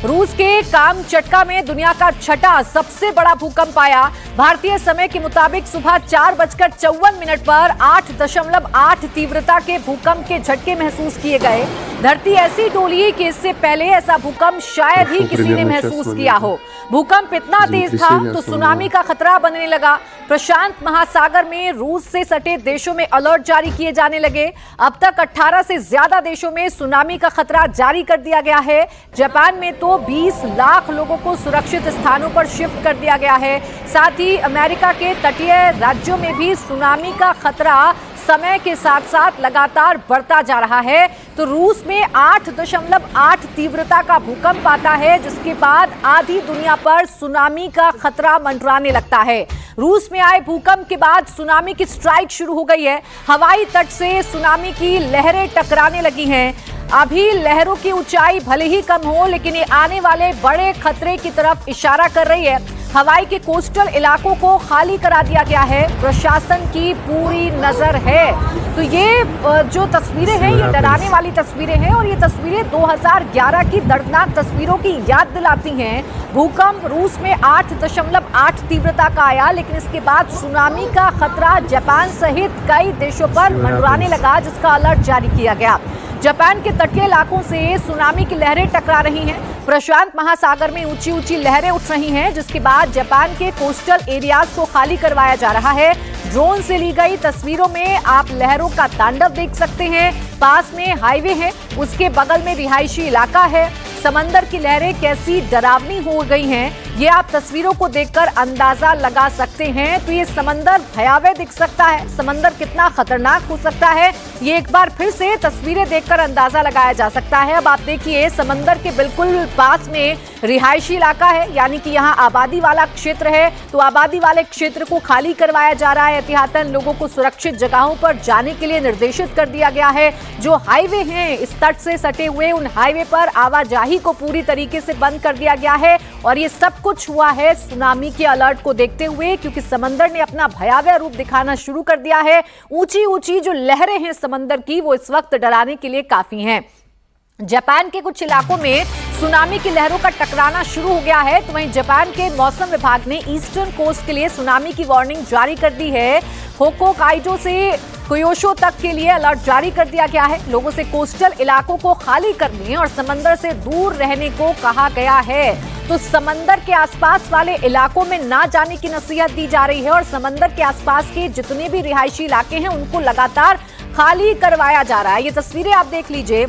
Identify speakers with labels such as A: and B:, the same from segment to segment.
A: रूस के कामचटका में दुनिया का छठा सबसे बड़ा भूकंप आया। भारतीय समय के मुताबिक सुबह 4:54 पर 8.8 तीव्रता के भूकंप के झटके महसूस किए गए। धरती ऐसी डोली कि इससे पहले ऐसा भूकंप शायद ही किसी ने महसूस किया हो। भूकंप इतना तेज था तो सुनामी का खतरा बनने लगा। प्रशांत महासागर में रूस से सटे देशों में अलर्ट जारी किए जाने लगे। अब तक 18 से ज्यादा देशों में सुनामी का खतरा जारी कर दिया गया है। जापान में तो 20 लाख लोगों को सुरक्षित स्थानों पर शिफ्ट कर दिया गया है। साथ ही अमेरिका के तटीय राज्यों में भी सुनामी का खतरा समय के साथ साथ लगातार बढ़ता जा रहा है। तो रूस में 8.8 तीव्रता का भूकंप आता है, जिसके बाद आधी दुनिया पर सुनामी का खतरा मंडराने लगता है। रूस में आए भूकंप के बाद सुनामी की स्ट्राइक शुरू हो गई है। हवाई तट से सुनामी की लहरें टकराने लगी हैं। अभी लहरों की ऊंचाई भले ही कम हो, लेकिन ये आने वाले बड़े खतरे की तरफ इशारा कर रही है। हवाई के कोस्टल इलाकों को खाली करा दिया गया है। प्रशासन की पूरी नजर है। तो ये जो तस्वीरें हैं, ये डराने वाली तस्वीरें हैं और ये तस्वीरें 2011 की दर्दनाक तस्वीरों की याद दिलाती हैं। भूकंप रूस में 8.8 तीव्रता का आया, लेकिन इसके बाद सुनामी का खतरा जापान सहित कई देशों पर मंडराने लगा, जिसका अलर्ट जारी किया गया। जापान के तटीय इलाकों से सुनामी की लहरें टकरा रही हैं। प्रशांत महासागर में ऊंची ऊंची लहरें उठ रही हैं, जिसके बाद जापान के कोस्टल एरियाज को खाली करवाया जा रहा है। ड्रोन से ली गई तस्वीरों में आप लहरों का तांडव देख सकते हैं। पास में हाईवे है, उसके बगल में रिहायशी इलाका है। समंदर की लहरें कैसी डरावनी हो गई हैं, ये आप तस्वीरों को देखकर अंदाजा लगा सकते हैं। तो ये समंदर भयावह दिख सकता है, समंदर कितना खतरनाक हो सकता है, ये एक बार फिर से तस्वीरें देखकर अंदाजा लगाया जा सकता है। अब आप देखिए, समंदर के बिल्कुल पास में रिहायशी इलाका है, यानी कि यहाँ आबादी वाला क्षेत्र है। तो आबादी वाले क्षेत्र को खाली करवाया जा रहा है। एहतियातन लोगों को सुरक्षित जगहों पर जाने के लिए निर्देशित कर दिया गया है। जो हाईवे हैं इस तट से सटे हुए, उन हाईवे पर आवाजाही को पूरी तरीके से बंद कर दिया गया है। और ये सब कुछ हुआ है सुनामी के अलर्ट को देखते हुए, क्योंकि समंदर ने अपना भयावह रूप दिखाना शुरू कर दिया है। ऊंची ऊंची जो लहरें हैं समंदर की, वो इस वक्त डराने के लिए काफी हैं। जापान के कुछ इलाकों में सुनामी की लहरों का टकराना शुरू हो गया है। तो वहीं जापान के मौसम विभाग ने ईस्टर्न कोस्ट के लिए सुनामी की वार्निंग जारी कर दी है। होक्काइडो से क्योटो तक के लिए अलर्ट जारी कर दिया गया है। लोगों से कोस्टल इलाकों को खाली करने और समंदर से दूर रहने को कहा गया है। तो समंदर के आसपास वाले इलाकों में ना जाने की नसीहत दी जा रही है और समंदर के आसपास के जितने भी रिहायशी इलाके हैं उनको लगातार खाली करवाया जा रहा है। ये तस्वीरें आप देख लीजिए,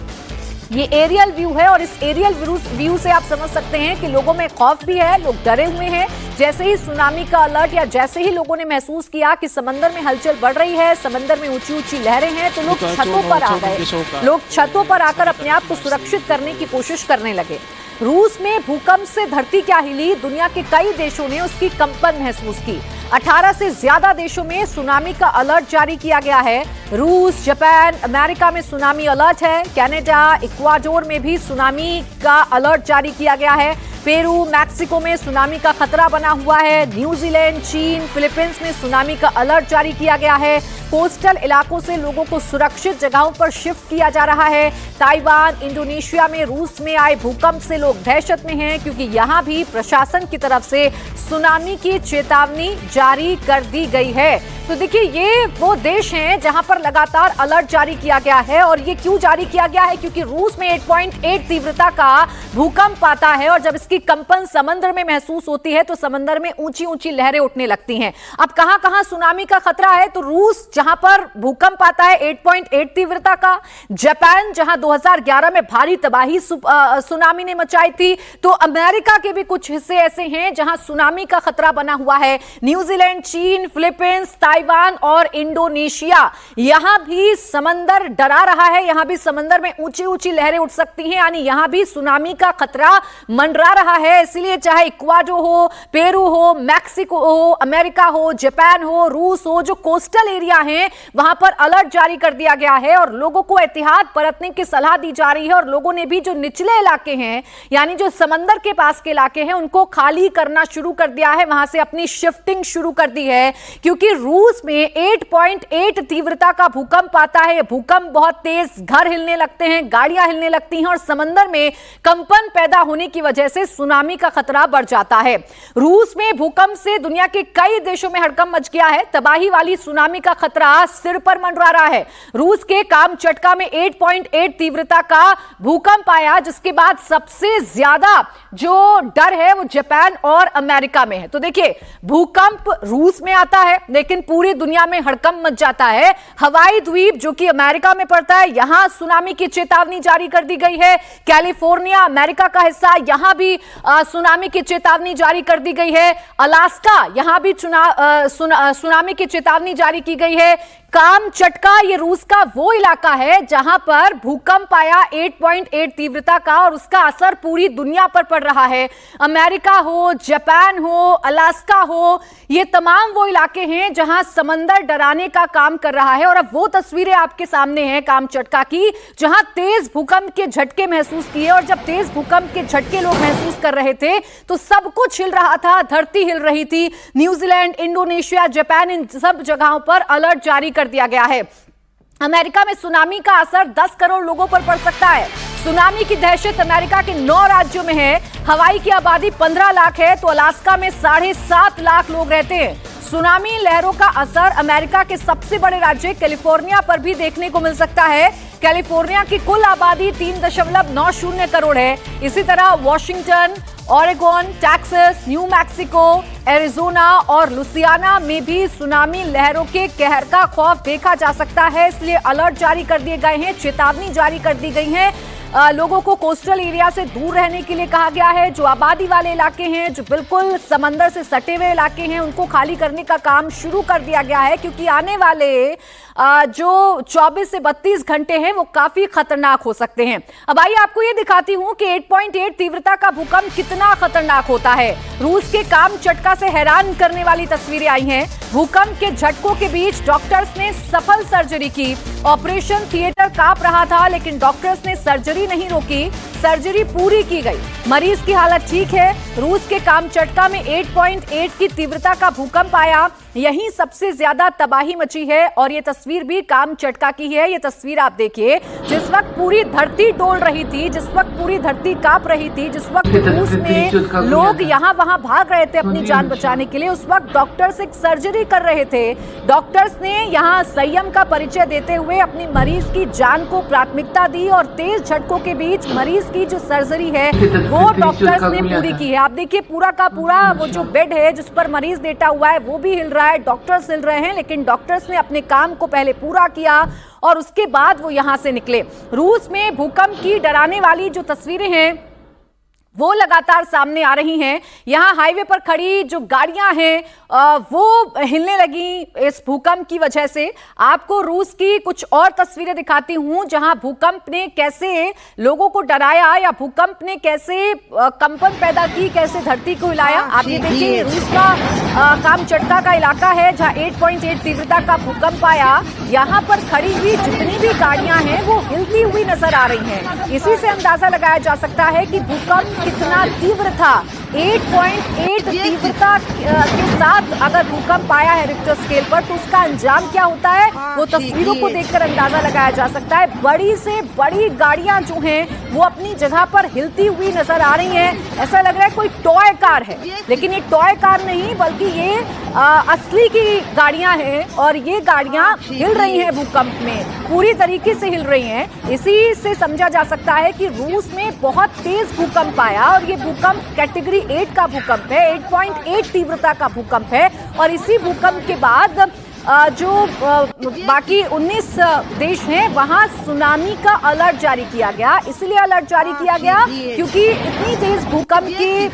A: ये एरियल व्यू है और इस एरियल व्यू से आप समझ सकते हैं कि लोगों में खौफ भी है, लोग डरे हुए हैं। जैसे ही सुनामी का अलर्ट या जैसे ही लोगों ने महसूस किया कि समंदर में हलचल बढ़ रही है, समंदर में ऊंची ऊंची लहरें हैं, तो लोग छतों पर आ गए। लोग छतों पर आकर अपने आप को सुरक्षित करने की कोशिश करने लगे। रूस में भूकंप से धरती क्या हिली, दुनिया के कई देशों ने उसकी कंपन महसूस की। 18 से ज्यादा देशों में सुनामी का अलर्ट जारी किया गया है। रूस, जापान, अमेरिका में सुनामी अलर्ट है। कनाडा, इक्वाडोर में भी सुनामी का अलर्ट जारी किया गया है। पेरू, मैक्सिको में सुनामी का खतरा बना हुआ है। न्यूजीलैंड, चीन, फिलीपींस में सुनामी का अलर्ट जारी किया गया है। कोस्टल इलाकों से लोगों को सुरक्षित जगहों पर शिफ्ट किया जा रहा है। ताइवान, इंडोनेशिया में रूस में आए भूकंप से लोग दहशत में हैं, क्योंकि यहां भी प्रशासन की तरफ से सुनामी की चेतावनी जारी कर दी गई है। तो देखिए, ये वो देश हैं जहां पर लगातार अलर्ट जारी किया गया है। और ये क्यों जारी किया गया है, क्योंकि रूस में 8.8 तीव्रता का भूकंप आता है और जब इसकी कंपन समंदर में महसूस होती है तो समंदर में ऊंची ऊंची लहरें उठने लगती हैं। अब कहां कहां सुनामी का खतरा है, तो रूस जहां पर भूकंप आता है 8.8 तीव्रता का, जापान जहां 2011 में भारी तबाही सुनामी ने मचाई थी, तो अमेरिका के भी कुछ हिस्से ऐसे हैं जहां सुनामी का खतरा बना हुआ है। न्यूजीलैंड, चीन, फिलीपींस, ताइवान और इंडोनेशिया, यहां भी समंदर डरा रहा है। यहां भी समंदर में ऊंची ऊंची लहरें उठ सकती हैं, यानी यहां भी सुनामी का खतरा मंडरा रहा है, इसलिए चाहे इक्वाडोर हो, पेरू हो, मैक्सिको हो, अमेरिका हो, जापान हो, रूस हो, जो कोस्टल एरिया है वहां पर अलर्ट जारी कर दिया गया है और लोगों को एहतियात बरतने की सलाह दी जा रही है। और लोगों ने भी जो निचले इलाके हैं, यानी जो समंदर के पास के इलाके हैं, उनको खाली करना शुरू कर दिया है, वहां से अपनी शिफ्टिंग शुरू कर दी है, क्योंकि रूस में 8.8 तीव्रता का भूकंप आता है। भूकंप बहुत तेज, घर हिलने लगते हैं, गाड़ियां हिलने लगती हैं और समंदर में कंपन पैदा होने की वजह से सुनामी का खतरा बढ़ जाता है। रूस में भूकंप से दुनिया के कई देशों में हड़कंप मच गया है। तबाही वाली सुनामी का खतरा सिर पर मंडरा रहा है। रूस के कामचटका में 8.8 तीव्रता का भूकंप आया, जिसके बाद सबसे ज्यादा जो डर है वो जापान और अमेरिका में है। तो देखिए, भूकंप रूस में आता है लेकिन पूरी दुनिया में हड़कंप मच जाता है। हवाई द्वीप जो कि अमेरिका में पड़ता है, यहां सुनामी की चेतावनी जारी कर दी गई है। कैलिफोर्निया अमेरिका का हिस्सा, यहां भी सुनामी की चेतावनी जारी कर दी गई है। अलास्का, यहां भी सुनामी की चेतावनी जारी की गई है। कामचटका ये रूस का वो इलाका है जहां पर भूकंप आया 8.8 तीव्रता का और उसका असर पूरी दुनिया पर पड़ रहा है। अमेरिका हो, जापान हो, अलास्का हो, ये तमाम वो इलाके हैं जहां समंदर डराने का काम कर रहा है। और अब वो तस्वीरें आपके सामने हैं कामचटका की, जहां तेज भूकंप के झटके महसूस किए। और जब तेज भूकंप के झटके लोग महसूस कर रहे थे तो सब कुछ हिल रहा था, धरती हिल रही थी। न्यूजीलैंड, इंडोनेशिया, जापान, इन सब जगहों पर अलर्ट जारी कर दिया गया है। अमेरिका में सुनामी का असर 10 करोड़ लोगों पर पड़ सकता है। सुनामी की दहशत अमेरिका के 9 राज्यों में है। हवाई की आबादी 15 लाख है तो अलास्का में 7.5 लाख लोग रहते हैं। सुनामी लहरों का असर अमेरिका के सबसे बड़े राज्य कैलिफोर्निया पर भी देखने को मिल सकता है। कैलिफोर्निया की कुल आबादी 3.90 करोड़ है। इसी तरह Washington, Oregon, Texas, new Mexico, Arizona और लुसियाना में भी सुनामी लहरों के कहर का खौफ देखा जा सकता है। इसलिए अलर्ट जारी कर दिए गए हैं, चेतावनी जारी कर दी गई है। लोगों को कोस्टल एरिया से दूर रहने के लिए कहा गया है। जो आबादी वाले इलाके हैं, जो बिल्कुल समंदर से सटे हुए इलाके हैं, उनको खाली करने का काम शुरू कर दिया गया है, क्योंकि आने वाले जो 24 से 32 घंटे हैं वो काफी खतरनाक हो सकते हैं। अब आइए आपको ये दिखाती हूं कि 8.8 तीव्रता का भूकंप कितना खतरनाक होता है। रूस के कामचटका से हैरान करने वाली तस्वीरें आई हैं। भूकंप के झटकों के बीच डॉक्टर्स ने सफल सर्जरी की। ऑपरेशन थिएटर कांप रहा था लेकिन डॉक्टर्स ने सर्जरी नहीं रोकी, सर्जरी पूरी की गई। मरीज की हालत ठीक है। रूस के कामचटका में 8.8 की तीव्रता का भूकंप आया, यहीं सबसे ज्यादा तबाही मची है। और ये तस्वीर भी कामचटका की है। ये तस्वीर आप देखिए, जिस वक्त पूरी धरती डोल रही थी, जिस वक्त पूरी धरती कांप रही थी, जिस वक्त रूस में लोग यहां वहां भाग रहे थे अपनी जान बचाने के लिए, उस वक्त डॉक्टर्स एक सर्जरी कर रहे थे। डॉक्टर्स ने यहां संयम का परिचय देते हुए अपनी मरीज की जान को प्राथमिकता दी और तेज झटकों के बीच मरीज की जो सर्जरी है वो डॉक्टर्स ने पूरी की है। आप देखिए, पूरा का पूरा वो जो बेड है जिस पर मरीज लेटा हुआ है वो भी हिल रहा है, डॉक्टर्स हिल रहे हैं, लेकिन डॉक्टर्स ने अपने काम को पहले पूरा किया और उसके बाद वो यहां से निकले। रूस में भूकंप की डराने वाली जो तस्वीरें हैं वो लगातार सामने आ रही हैं। यहाँ हाईवे पर खड़ी जो गाड़ियां हैं वो हिलने लगी इस भूकंप की वजह से। आपको रूस की कुछ और तस्वीरें दिखाती हूं जहां भूकंप ने कैसे लोगों को डराया या भूकंप ने कैसे कंपन पैदा की, कैसे धरती को हिलाया। आप ये देखिए, रूस का कामचटका का इलाका है जहां 8.8 तीव्रता का भूकंप आया। यहाँ पर खड़ी हुई जितनी भी गाड़ियां हैं वो हिलती हुई नजर आ रही हैं। इसी से अंदाजा लगाया जा सकता है कि भूकंप कितना तीव्र था। 8.8 तीव्रता के साथ अगर भूकंप आया है रिक्टर स्केल पर तो उसका अंजाम क्या होता है वो तस्वीरों को देखकर अंदाजा लगाया जा सकता है। बड़ी से बड़ी गाड़ियां जो हैं वो अपनी जगह पर हिलती हुई नजर आ रही हैं। ऐसा लग रहा है कोई टॉय कार है, लेकिन ये टॉय कार नहीं बल्कि ये असली की गाड़ियां हैं और ये गाड़ियां हिल रही हैं भूकंप में, पूरी तरीके से हिल रही हैं। इसी से समझा जा सकता है कि रूस में बहुत तेज भूकंप आया और ये भूकंप कैटेगरी 8 का भूकंप है, 8.8 तीव्रता का भूकंप है। और इसी भूकंप के बाद बाकी 19 देश हैं वहां सुनामी का अलर्ट जारी किया गया। इसलिए अलर्ट जारी किया गया क्योंकि इतनी तेज भूकंप के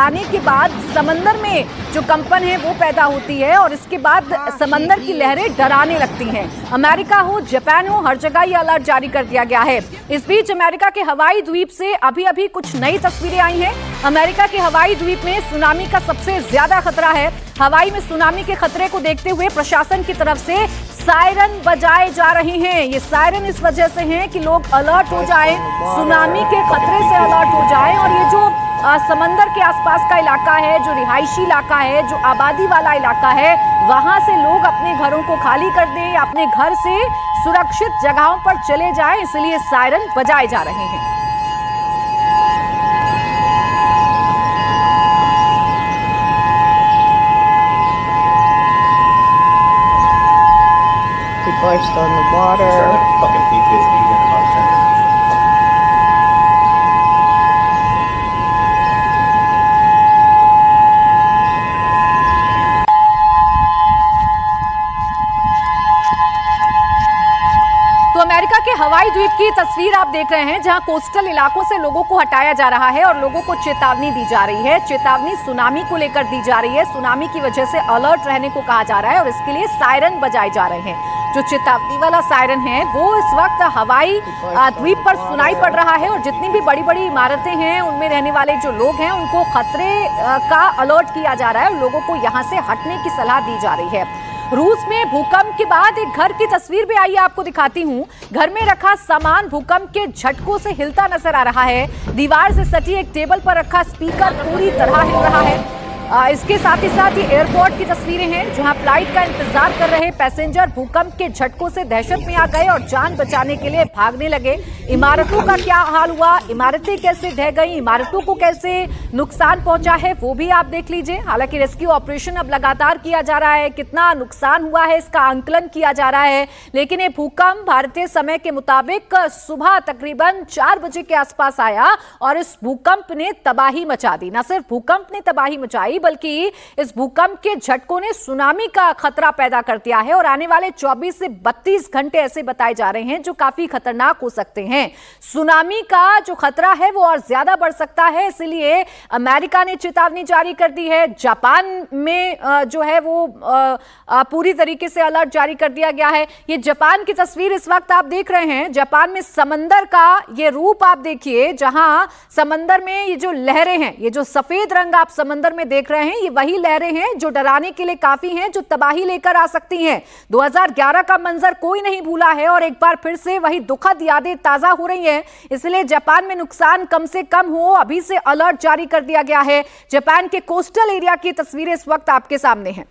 A: आने के बाद समंदर में जो कंपन है वो पैदा होती है और इसके बाद समंदर की लहरें डराने लगती हैं। अमेरिका हो, जापान हो, हर जगह ये अलर्ट जारी कर दिया गया है। इस बीच अमेरिका के हवाई द्वीप से अभी कुछ नई तस्वीरें आई हैं। अमेरिका के हवाई द्वीप में सुनामी का सबसे ज्यादा खतरा है। हवाई में सुनामी के खतरे को देखते हुए प्रशासन की तरफ से सायरन बजाए जा रहे हैं। ये सायरन इस वजह से हैं कि लोग अलर्ट हो जाएं, सुनामी के खतरे से अलर्ट हो जाएं और ये जो समंदर के आसपास का इलाका है, जो रिहायशी इलाका है, जो आबादी वाला इलाका है, वहां से लोग अपने घरों को खाली कर दें, अपने घर से सुरक्षित जगहों पर चले जाएं, इसलिए सायरन बजाए जा रहे हैं।
B: Burst on the water.
C: Fucking PTSD in about 10 minutes.
A: तो अमेरिका के हवाई द्वीप की तस्वीर आप देख रहे हैं जहां कोस्टल इलाकों से लोगों को हटाया जा रहा है और लोगों को चेतावनी दी जा रही है। चेतावनी सुनामी को लेकर दी जा रही है। सुनामी की वजह से अलर्ट रहने को कहा जा रहा है और इसके लिए सायरन बजाए जा रहे हैं। जो चेतावनी वाला सायरन है वो इस वक्त हवाई द्वीप पर सुनाई पड़ रहा है और जितनी भी बड़ी बड़ी इमारतें हैं उनमें रहने वाले जो लोग हैं उनको खतरे का अलर्ट किया जा रहा है और लोगों को यहां से हटने की सलाह दी जा रही है। रूस में भूकंप के बाद एक घर की तस्वीर भी आई है, आपको दिखाती हूं। घर में रखा सामान भूकंप के झटकों से हिलता नजर आ रहा है। दीवार से सटी एक टेबल पर रखा स्पीकर पूरी तरह हिल रहा है। इसके साथ ही ये एयरपोर्ट की तस्वीरें हैं जहां फ्लाइट का इंतजार कर रहे पैसेंजर भूकंप के झटकों से दहशत में आ गए और जान बचाने के लिए भागने लगे। इमारतों का क्या हाल हुआ, इमारतें कैसे ढह गई, इमारतों को कैसे नुकसान पहुंचा है वो भी आप देख लीजिए। हालांकि रेस्क्यू ऑपरेशन अब लगातार किया जा रहा है, कितना नुकसान हुआ है इसका आंकलन किया जा रहा है। लेकिन ये भूकंप भारतीय समय के मुताबिक सुबह तकरीबन 4 बजे के आसपास आया और इस भूकंप ने तबाही मचा दी। न सिर्फ भूकंप ने तबाही मचाई बल्कि इस भूकंप के झटकों ने सुनामी का खतरा पैदा कर दिया है और आने वाले 24 से 32 घंटे ऐसे बताए जा रहे हैं जो काफी खतरनाक हो सकते हैं। सुनामी का जो खतरा है वो और ज्यादा बढ़ सकता है, इसलिए अमेरिका ने चेतावनी जारी कर दी है। जापान में जो है वो पूरी तरीके से अलर्ट जारी कर दिया गया है। ये जापान की तस्वीर इस वक्त आप देख रहे हैं। जापान में समंदर का ये रूप आप देखिए, जहां समंदर में ये जो लहरें हैं, ये जो सफेद रंग आप समंदर में देख रहे हैं, ये वही लहरें हैं जो डराने के लिए काफी हैं, जो तबाही लेकर आ सकती हैं। 2011 का मंजर कोई नहीं भूला है और एक बार फिर से वही दुखद यादें ताजा हो रही हैं। इसलिए जापान में नुकसान कम से कम हो, अभी से अलर्ट जारी कर दिया गया है। जापान के कोस्टल एरिया की तस्वीरें इस वक्त आपके सामने हैं।